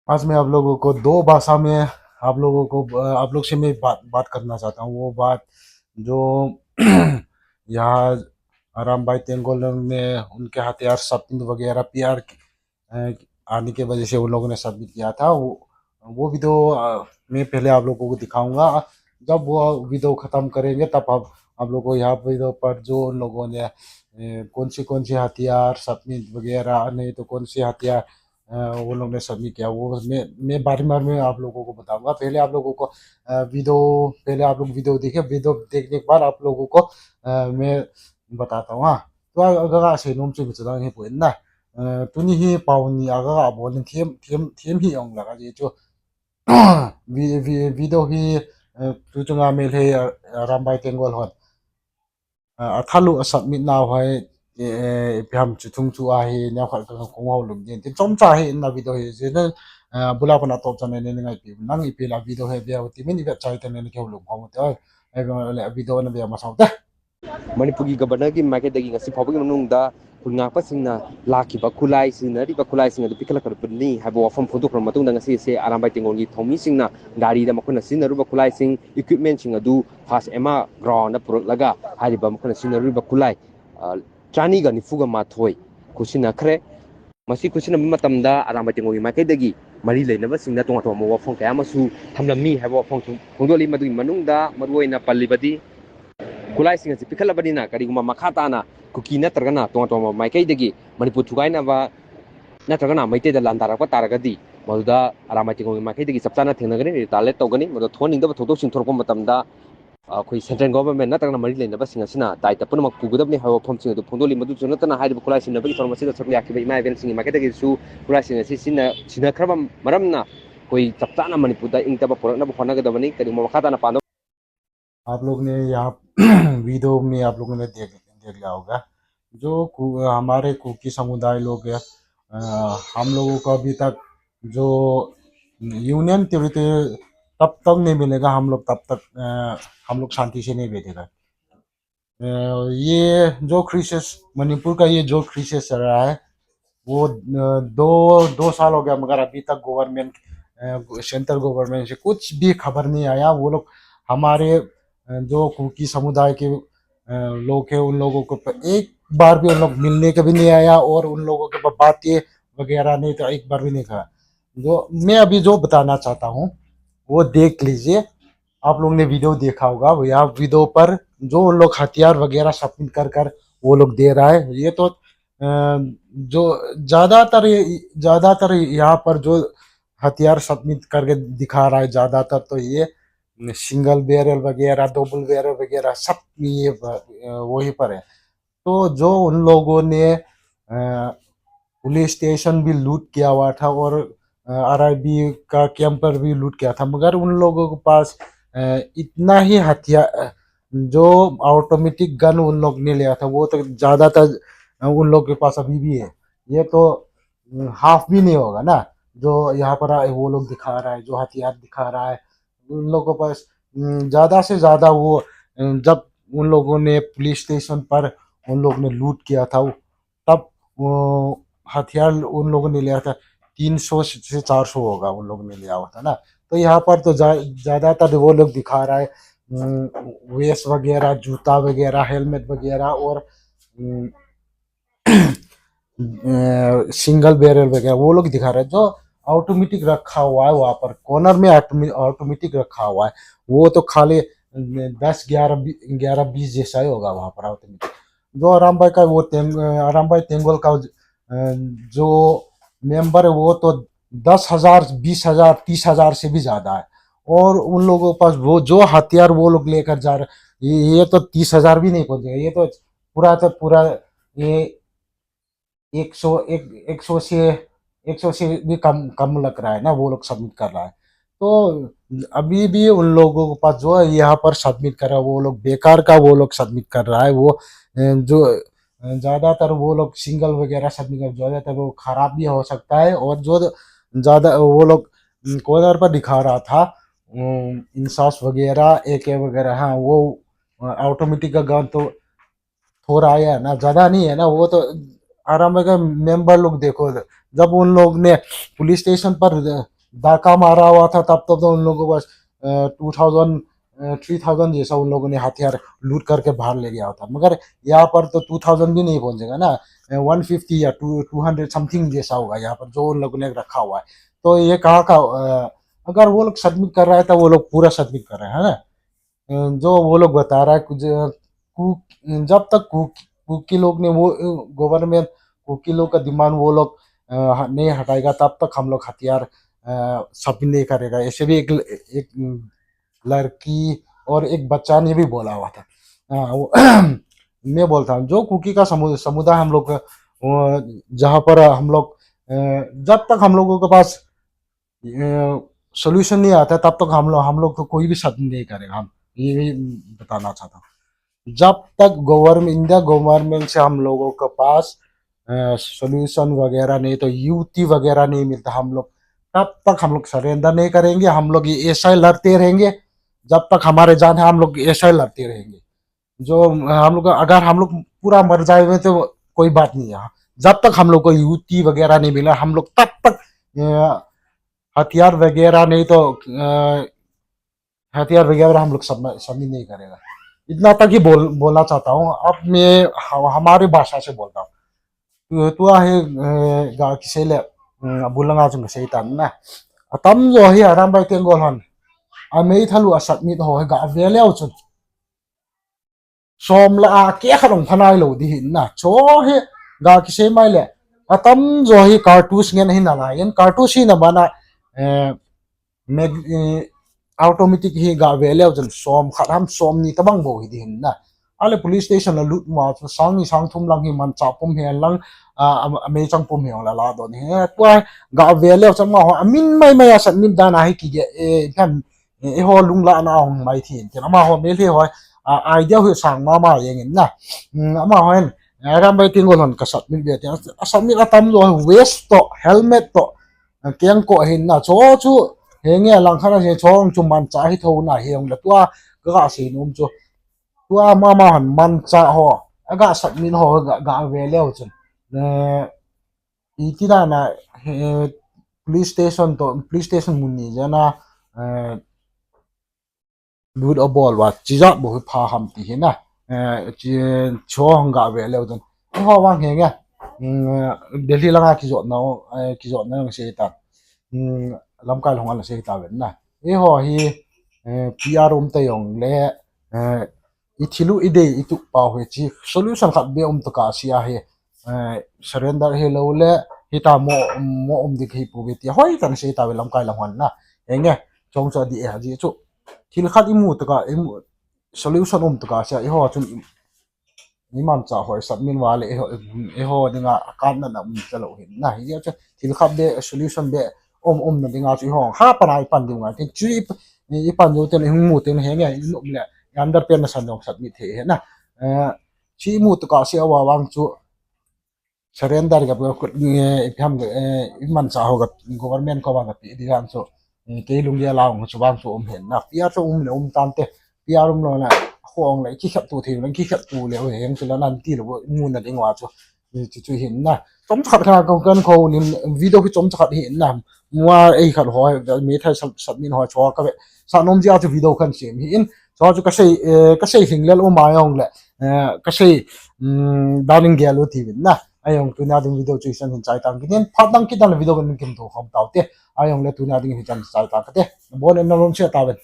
आज मैं आप लोगों को दो भाषा में आप लोग से मैं बात करना चाहता हूँ। वो बात जो यहाँ आराम भाई तेंगोल ने उनके हथियार सबमिट वगैरह पीआर आने की वजह से उन लोगों ने सबमिट किया था। वो वीडियो मैं पहले आप लोगों को दिखाऊंगा। जब वो वीडियो खत्म करेंगे तब आप लोगों को यहाँ वीडियो पर जो उन लोगों ने कौन सी हथियार सबमिट वगैरह नहीं तो कौन सी हथियार वो लोग ने सबमिट किया वो मैं बारी बार में आप लोगों को बताऊंगा। पहले आप लोगों को वीडियो पहले आप लोग वीडियो देखिए। वीडियो देखने के बाद आप लोगों को मैं बताता हूँ। हाँ, तो अगर से नोम से बता रहे हैं ना तुनी ही पाउनी अगर आप बोलें थेम थेम थेम ही आऊँ लगा ये जो video he tu chunga mel he rambai tengol hon athalu submit now hai pham chuthung chu a he nya khal ka kong ho lum din chom cha he na video he je na bula pana top chane ne ngai pi nang i pi la video he bia ti min ga chai tan ne ke lum ho ta ai video na bia ma sau ta ꯃꯅꯤꯄꯨꯔꯒꯤ ꯒꯕꯔꯅꯔꯒꯤ ꯃꯥꯏꯀꯩꯗꯒꯤ ꯉꯁꯤ ꯐꯥꯎꯕꯒꯤ ꯃꯅꯨꯡꯗ ꯈꯨꯟꯉꯥꯛꯄꯁꯤꯡꯅ ꯂꯥꯛꯈꯤꯕ ꯈꯨꯠꯂꯥꯏꯁꯤꯡ ꯑꯗꯨ ꯄꯤꯈꯠꯂꯛꯀꯗꯕꯅꯤ ꯍꯥꯏꯕ ꯋꯥꯐꯝ ꯐꯣꯡꯗꯣꯛꯈ꯭ꯔꯕ ꯃꯇꯨꯡꯗ ꯉꯁꯤ ꯑꯔꯥꯝꯕꯥꯏ ꯇꯦꯡꯒꯣꯜꯒꯤ ꯊꯧꯃꯤꯁꯤꯡꯅ ꯒꯥꯔꯤꯗ ꯃꯈꯣꯏꯅ ꯁꯤꯖꯤꯟꯅꯔꯨꯕ ꯈꯨꯠꯂꯥꯏꯁꯤꯡ ꯏꯀ꯭ꯋꯤꯞꯃꯦꯟꯁꯤꯡ ꯑꯗꯨ ꯐꯥꯁ ꯑꯦꯃꯥ ꯒ꯭ꯔꯥꯎꯟꯗ ꯄꯨꯔꯛꯂꯒ ꯍꯥꯏꯔꯤꯕ ꯃꯈꯣꯏꯅ ꯁꯤꯖꯤꯟꯅꯔꯨꯕ ꯈꯨꯠꯂꯥꯏ 494 ꯈꯨꯠꯁꯤꯟꯅꯈ꯭ꯔꯦ꯫ ꯃꯁꯤ ꯈꯨꯠꯁꯤꯟꯅꯕ ꯃꯇꯝꯗ ꯑꯔꯥꯝꯕꯥꯏ ꯇꯦꯡꯒꯣꯜꯒꯤ ꯃꯥꯏꯀꯩꯗꯒꯤ ꯃꯔꯤ ꯂꯩꯅꯕꯁꯤꯡꯅ ꯇꯣꯉꯥꯟ ꯇꯣꯉꯥꯟꯕ ꯋꯥꯐꯝ ꯀꯌꯥ ꯑꯃꯁꯨ ꯊꯝꯂꯝꯃꯤ ꯍꯥꯏꯕ ꯋꯥꯐꯝ ꯐꯣꯡꯗꯣꯛꯂꯤ꯫ ꯃꯗꯨꯒꯤ ꯃꯅꯨꯡꯗ ꯃꯔꯨꯑꯣꯏꯅ ꯄꯜꯂꯤꯕꯗꯤ ꯈꯨꯠꯂꯥꯏꯁꯤꯡ ꯑꯁꯤ ꯄꯤꯈꯠꯂꯕꯅꯤꯅ ꯀꯔꯤꯒꯨꯝꯕ ꯃꯈꯥ ꯇꯥꯅ ꯀꯨꯀꯤ ꯅꯠꯇ꯭ꯔꯒꯅ ꯇꯣꯉꯥꯟ ꯇꯣꯉꯥꯟꯕ ꯃꯥꯏꯀꯩꯗꯒꯤ ꯃꯅꯤꯄꯨꯔ ꯊꯨꯒꯥꯏꯅꯕ ꯅꯠꯇ꯭ꯔꯒꯅ ꯃꯩꯇꯩꯗ ꯂꯥꯟꯗꯥꯔꯛꯄ ꯇꯥꯔꯒꯗꯤ ꯃꯗꯨꯗ ꯑꯔꯥꯝꯕꯥꯏ ꯇꯦꯡꯒꯣꯜꯒꯤ ꯃꯥꯏꯀꯩꯗꯒꯤ ꯆꯞ ꯆꯥꯅ ꯊꯦꯡꯅꯒꯅꯤ, ꯔꯤꯇꯥꯂꯦꯠ ꯇꯧꯒꯅꯤ꯫ ꯃꯗꯨ ꯊꯣꯛꯍꯟꯅꯤꯡꯗꯕ ꯊꯧꯗꯣꯛꯁꯤꯡ ꯊꯣꯛꯂꯛꯄ ꯃꯇꯝꯗ ꯑꯩꯈꯣꯏ ꯁꯦꯟꯇ꯭ꯔꯦꯜ ꯒꯣꯚꯔꯟꯃꯦꯟꯠ ꯅꯠꯇ꯭ꯔꯒꯅ ꯃꯔꯤ ꯂꯩꯅꯕꯁꯤꯡ ꯑꯁꯤꯅ ꯗꯥꯏꯇ ꯄꯨꯝꯅꯃꯛ ꯄꯨꯒꯗꯕꯅꯤ ꯍꯥꯏꯕ ꯋꯥꯐꯝꯁꯤꯡ ꯑꯗꯨ ꯐꯣꯡꯗꯣꯛꯂꯤ꯫ ꯃꯗꯨꯁꯨ ꯅꯠꯇꯅ ꯍꯥꯏꯔꯤꯕ ꯈꯨꯠꯂꯥꯏ ꯁꯤꯖꯤꯟꯅꯕꯒꯤ ꯊꯧꯔꯝ ꯑꯁꯤꯗ ꯁꯔꯨꯛ ꯌꯥꯈꯤꯕ ꯏꯃꯥ ꯏꯕꯦꯜꯁꯤꯡꯒꯤ ꯃꯥꯏꯀꯩꯗꯒꯤꯁꯨ ꯈꯨꯠꯂꯥꯏꯁꯤꯡ ꯑꯁꯤ ꯁꯤꯟꯅꯈ꯭ꯔꯕ ꯃꯔꯝꯅ ꯑꯩꯈꯣई चप चाना मनपुर इंगतब पुरनब होनागदबनी करिगुम्बा मखा ताना पांडव आप लोग ने यहाँ वीडियो में आप लोगों ने देख देख लिया होगा। जो हमारे कुकी समुदाय लोग हैं हम लोगों को अभी तक जो यूनियन टेरिटरी तब तक नहीं मिलेगा। हम लोग तब तक हम लोग शांति से नहीं बैठेगा। ये जो क्रिसिस मणिपुर का ये जो क्रिसिस चल रहा है वो दो दो साल हो गया मगर अभी तक गवर्नमेंट सेंट्रल गवर्नमेंट से कुछ भी खबर नहीं आया। वो लोग हमारे जो कुकी समुदाय के लोग हैं उन लोगों को एक बार भी उन लोग मिलने का भी नहीं आया और उन लोगों के बातें वगैरह नहीं तो एक बार भी नहीं कहा। जो मैं अभी जो बताना चाहता हूँ वो देख लीजिए। आप लोग ने वीडियो देखा होगा वो यहाँ वीडियो पर जो उन लोग हथियार वगैरह सबमिट कर कर वो लोग दे रहा है। ये तो जो ज्यादातर यहाँ पर जो हथियार सबमिट करके दिखा रहा है ज्यादातर तो ये सिंगल बैरल वगैरह डबल बैरल वगैरह सब ये वही पर है। तो जो उन लोगों ने पुलिस स्टेशन भी लूट किया हुआ था और आरआईबी का कैंपर भी लूट किया था मगर उन लोगों के पास इतना ही हथियार जो ऑटोमेटिक गन उन लोग ने लिया था वो तो ज्यादातर उन लोग के पास अभी भी है। ये तो हाफ भी नहीं होगा ना जो यहाँ पर वो लोग दिखा रहा है जो हथियार दिखा रहा है। उन लोगों के पास ज्यादा से ज्यादा वो जब उन लोगों ने पुलिस स्टेशन पर उन लोगों ने लूट किया था तब वो हथियार उन लोगों ने लिया था 300 से 400 होगा उन लोगों ने लिया हुआ था ना। तो यहाँ पर तो ज्यादातर वो लोग दिखा रहा है वेस्ट वगैरह जूता वगैरह हेलमेट वगैरह और सिंगल बैरल वगैरह वो लोग दिखा रहे हैं। जो ऑटोमेटिक रखा हुआ है वहां पर कॉर्नर में ऑटोमेटिक रखा हुआ है वो तो खाली 10 11 20 जैसा ही होगा वहां पर ऑटोमेटिक। जो आराम भाई का वो आराम भाई तेंगोल का जो मेंबर है वो तो 10,000 20,000 30,000 से भी ज्यादा है। और उन लोगों के पास वो जो हथियार वो लोग लेकर जा रहे ये तो 30,000 भी नहीं पहुंचेगा। ये तो पूरा ये 100 से भी कम कम लग रहा है ना वो लोग सबमिट कर रहा है। तो अभी भी उन लोगों के पास जो है यहाँ पर सबमिट कर रहा है वो लोग बेकार का वो लोग सबमिट कर रहा है। वो जो ज्यादातर वो लोग सिंगल वगैरह सबमिट कर ज्यादातर वो खराब भी हो सकता है। और जो ज्यादा वो लोग कॉर्नर पर दिखा रहा था इंसास वगैरह AK वगैरह हाँ वो ऑटोमेटिक का गन तो थोड़ा आया है ना ज्यादा नहीं है ना। वो तो आराम का मेंबर लोग देखो जब उन लोग ने पुलिस स्टेशन पर डाका मारा हुआ था, तब तक तो उन लोगों को बस 2000 3000 जैसा उन लोगों ने हथियार लूट करके बाहर ले गया था। मगर यहाँ पर तो 2000 भी नहीं पहुंचेगा ना, 150 या 200 समथिंग जैसा होगा यहाँ पर जो उन लोगों ने रखा हुआ है। तो ये कहाँ का अगर वो लोग सबमिट कर रहा है तो वो लोग पूरा सबमिट कर रहे हैं, है ना। जो वो लोग बता रहा है कुछ जब तक कुकी लोग ने वो गवर्नमेंट कुकी लोग का डिमांड वो लोग नहीं हटाएगा तब तक हम लोग हथियार सबमिट नहीं करेगा। ऐसे भी एक लड़की और एक बच्चा ने भी बोला हुआ था। मैं बोलता हूँ जो कुकी का समुदाय हम लोग जहाँ पर हम लोग जब तक हम लोगों के पास सोल्यूशन नहीं आता तब तक हम लोग तो कोई भी सबमिट नहीं करेगा। हम ये भी बताना चाहता हूँ। जब तक गवर्नमेंट इंडिया गवर्नमेंट से हम लोगों के पास सोल्यूशन वगैरह नहीं, तो युक्ति वगैरह नहीं मिलता, हम लोग तब तक हम लोग सरेंडर नहीं करेंगे। हम लोग ये ऐसा ही लड़ते रहेंगे जब तक हमारे जान है, हम लोग ऐसा ही लड़ते रहेंगे। जो हम लोग अगर हम लोग पूरा मर जाएंगे तो कोई बात नहीं है। जब तक हम लोग को युक्ति वगैरह नहीं मिला हम लोग तब तक हथियार वगैरह नहीं तो हथियार वगैरह हम लोग सबमिट नहीं करेगा। इतना तक ही बोलना चाहता हूँ। अब मैं हमारी भाषा से बोलता हूँ। तो है गा किसे ले बुलंगा चुंग से इतान ना तम जो है आराम बाई तेंगोल हन अमेई थलु सबमिट हो है गा वेले उचुन सोम ला के खरong फनाई लो दी हिन ना चो है गा किसे माइले तम जो है कार्टूस ngen hin na yen कार्टूस ही ना बना automatic hi ga vele jan som kharam som ni tabang bo hi din na ale police station la lut ma sang ni sang thum lang hi man cha pum he lang me chang pum he la la don he kwa ga vele chang ma ho amin mai mai asat min da na hi ki ge e kan e ho lung la na ong mai thin ke ma ho me le ho idea hu sang ma ma yeng na ma ho en ram bai tin golon ka sat min be te asat mi atam lo waste to helmet to keng ko hin na cho chu henge lang khana se chong chu man cha hi tho na hiang la tua ga si num chu tua ma ma han man cha ho aga sat min ho ga ve leo chun iti da na police station mun ni jana lut a ball wa chi ja bo pha ham ti hi na chi chong ga ve leo chun ho wang henge delhi langa ki zo na se ta lam kai long ala se ta wen na e ho hi pr te yong le ithilu ide itu pa ho chi solution khat be to ka sia he surrender he lo le hita mo dik hi pu be ti hoi tan se ta lam kai long na enge chong cha di ha ji chu thil khat imu to ka solution to ka sia e ho chun niman cha hoi submin wale e ho dinga kan na chalo hin na hi cha thil khat be solution be na dinga chu ho ha panai pan dinga tin chu i pan jo ten hung mu ten he nge no le under pen san dong submit he na chi mu to ka sia wa wang chu surrender ga ham man cha ho ga government ko ba pi di ran so ke lung dia laung chu bang chu hen na pia chu le tan te pia lo na hong le ki khap tu thi lang ki khap tu le he yang chu la nan ti lo mu na ding wa chu chu hin na chom khat kha ko kan ko nim video ki chom khat hin na mua ei khat ho me thai submit ho cho ka be sa nom ji a chu video kan sim hi in cho chu ka sei hing le o ma yong le ka sei darling gelo ti na ayong tu na ding video chu san hin chai tang kin phat dang ki dang video kan kim to khom taw te ayong le tu na ding hi chan chai ta ka te bon en nom che ta ben